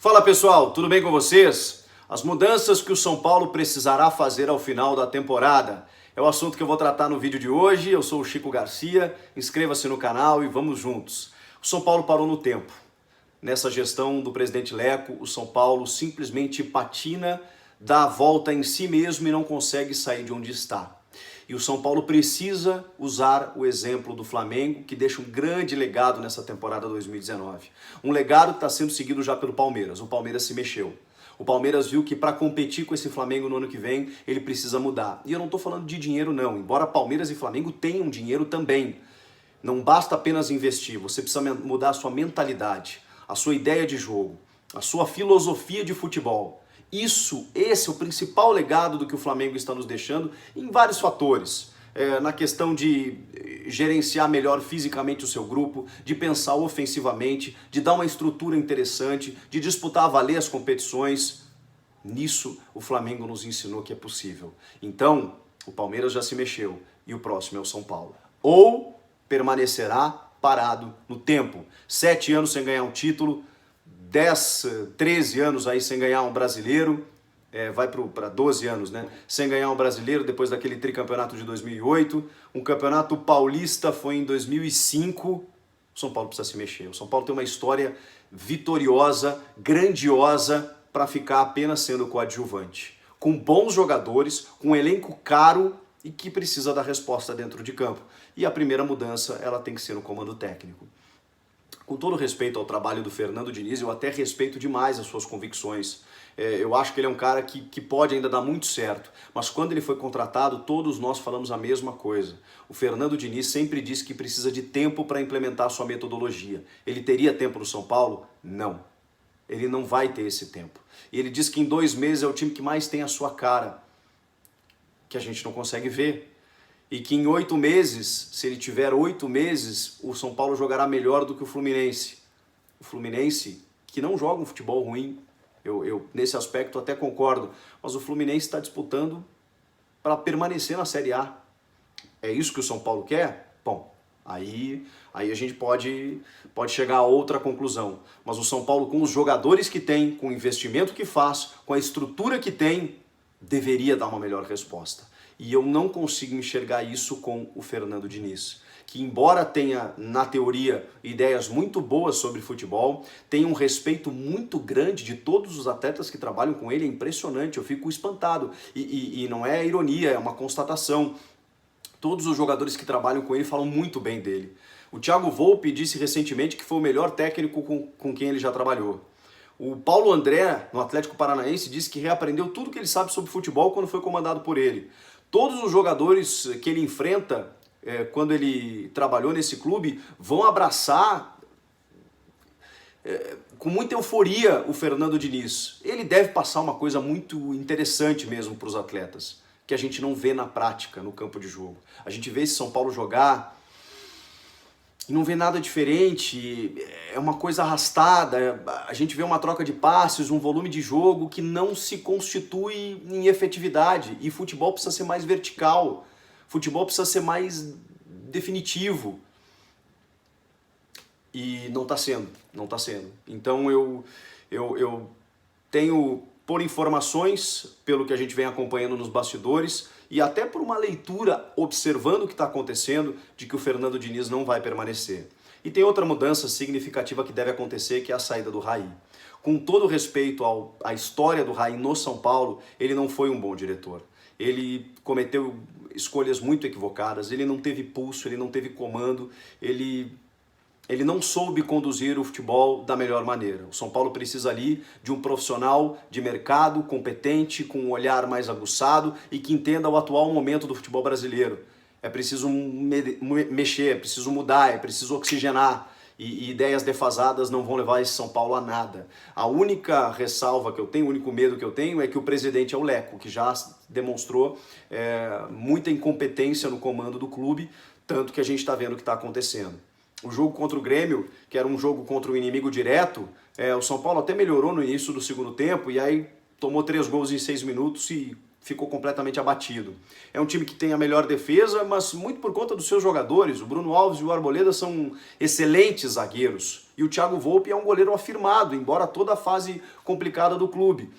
Fala pessoal, tudo bem com vocês? As mudanças que o São Paulo precisará fazer ao final da temporada é o assunto que eu vou tratar no vídeo de hoje. Eu sou o Chico Garcia, inscreva-se no canal e vamos juntos. O São Paulo parou no tempo. Nessa gestão do presidente Leco, o São Paulo simplesmente patina, dá a volta em si mesmo e não consegue sair de onde está. E o São Paulo precisa usar o exemplo do Flamengo, que deixa um grande legado nessa temporada 2019. Um legado que está sendo seguido já pelo Palmeiras. O Palmeiras se mexeu. O Palmeiras viu que para competir com esse Flamengo no ano que vem, ele precisa mudar. E eu não estou falando de dinheiro não, embora Palmeiras e Flamengo tenham dinheiro também. Não basta apenas investir, você precisa mudar a sua mentalidade, a sua ideia de jogo, a sua filosofia de futebol. Esse é o principal legado do que o Flamengo está nos deixando em vários fatores. Na questão de gerenciar melhor fisicamente o seu grupo, de pensar ofensivamente, de dar uma estrutura interessante, de disputar a valer as competições. Nisso o Flamengo nos ensinou que é possível. Então, o Palmeiras já se mexeu e o próximo é o São Paulo. Ou permanecerá parado no tempo. 7 anos sem ganhar um título, 10, 13 anos aí sem ganhar um brasileiro, vai para 12 anos, né? Sem ganhar um brasileiro depois daquele tricampeonato de 2008. Um campeonato paulista foi em 2005. O São Paulo precisa se mexer. O São Paulo tem uma história vitoriosa, grandiosa, para ficar apenas sendo coadjuvante. Com bons jogadores, com um elenco caro e que precisa dar resposta dentro de campo. E a primeira mudança, ela tem que ser no comando técnico. Com todo respeito ao trabalho do Fernando Diniz, eu até respeito demais as suas convicções. Eu acho que ele é um cara que pode ainda dar muito certo. Mas quando ele foi contratado, todos nós falamos a mesma coisa. O Fernando Diniz sempre disse que precisa de tempo para implementar a sua metodologia. Ele teria tempo no São Paulo? Não. Ele não vai ter esse tempo. E ele diz que em 2 meses é o time que mais tem a sua cara, que a gente não consegue ver. E que em 8 meses, se ele tiver 8 meses, o São Paulo jogará melhor do que o Fluminense. O Fluminense, que não joga um futebol ruim, eu nesse aspecto até concordo, mas o Fluminense está disputando para permanecer na Série A. É isso que o São Paulo quer? Bom, aí a gente pode chegar a outra conclusão. Mas o São Paulo, com os jogadores que tem, com o investimento que faz, com a estrutura que tem, deveria dar uma melhor resposta. E eu não consigo enxergar isso com o Fernando Diniz, que embora tenha, na teoria, ideias muito boas sobre futebol, tem um respeito muito grande de todos os atletas que trabalham com ele, é impressionante, eu fico espantado. E não é ironia, é uma constatação. Todos os jogadores que trabalham com ele falam muito bem dele. O Thiago Volpi disse recentemente que foi o melhor técnico com quem ele já trabalhou. O Paulo André, no Atlético Paranaense, disse que reaprendeu tudo que ele sabe sobre futebol quando foi comandado por ele. Todos os jogadores que ele enfrenta, quando ele trabalhou nesse clube, vão abraçar com muita euforia o Fernando Diniz. Ele deve passar uma coisa muito interessante mesmo para os atletas, que a gente não vê na prática, no campo de jogo. A gente vê esse São Paulo jogar e não vê nada diferente, é uma coisa arrastada, a gente vê uma troca de passes, um volume de jogo que não se constitui em efetividade. E futebol precisa ser mais vertical, futebol precisa ser mais definitivo. E não está sendo, não está sendo. Então eu tenho, por informações, pelo que a gente vem acompanhando nos bastidores, e até por uma leitura, observando o que está acontecendo, de que o Fernando Diniz não vai permanecer. E tem outra mudança significativa que deve acontecer, que é a saída do Raí. Com todo respeito à história do Raí no São Paulo, ele não foi um bom diretor. Ele cometeu escolhas muito equivocadas, ele não teve pulso, ele não teve comando, ele não soube conduzir o futebol da melhor maneira. O São Paulo precisa ali de um profissional de mercado, competente, com um olhar mais aguçado e que entenda o atual momento do futebol brasileiro. É preciso mexer, é preciso mudar, é preciso oxigenar. E ideias defasadas não vão levar esse São Paulo a nada. A única ressalva que eu tenho, o único medo que eu tenho é que o presidente é o Leco, que já demonstrou muita incompetência no comando do clube, tanto que a gente está vendo o que está acontecendo. O jogo contra o Grêmio, que era um jogo contra o inimigo direto, o São Paulo até melhorou no início do segundo tempo e aí tomou 3 gols em 6 minutos e ficou completamente abatido. É um time que tem a melhor defesa, mas muito por conta dos seus jogadores. O Bruno Alves e o Arboleda são excelentes zagueiros. E o Thiago Volpi é um goleiro afirmado, embora toda a fase complicada do clube.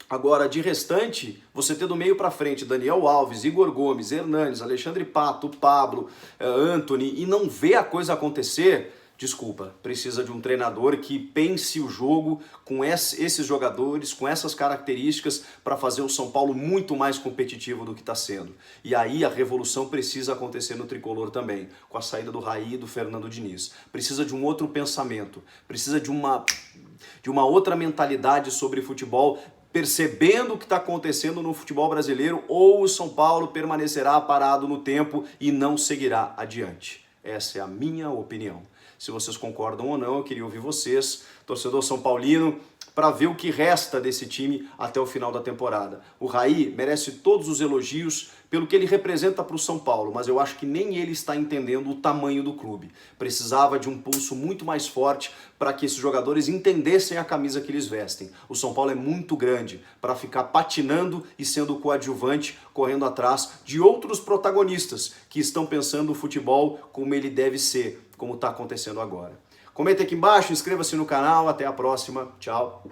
Agora, de restante, você ter do meio para frente Daniel Alves, Igor Gomes, Hernanes, Alexandre Pato, Pablo, Antony, e não ver a coisa acontecer, desculpa, precisa de um treinador que pense o jogo com esses jogadores, com essas características, para fazer o São Paulo muito mais competitivo do que está sendo. E aí a revolução precisa acontecer no tricolor também, com a saída do Raí e do Fernando Diniz. Precisa de um outro pensamento, precisa de uma outra mentalidade sobre futebol, percebendo o que está acontecendo no futebol brasileiro, ou o São Paulo permanecerá parado no tempo e não seguirá adiante. Essa é a minha opinião. Se vocês concordam ou não, eu queria ouvir vocês, torcedor são paulino, para ver o que resta desse time até o final da temporada. O Raí merece todos os elogios pelo que ele representa para o São Paulo, mas eu acho que nem ele está entendendo o tamanho do clube. Precisava de um pulso muito mais forte para que esses jogadores entendessem a camisa que eles vestem. O São Paulo é muito grande para ficar patinando e sendo coadjuvante, correndo atrás de outros protagonistas que estão pensando o futebol como ele deve ser, como está acontecendo agora. Comenta aqui embaixo, inscreva-se no canal, até a próxima, tchau!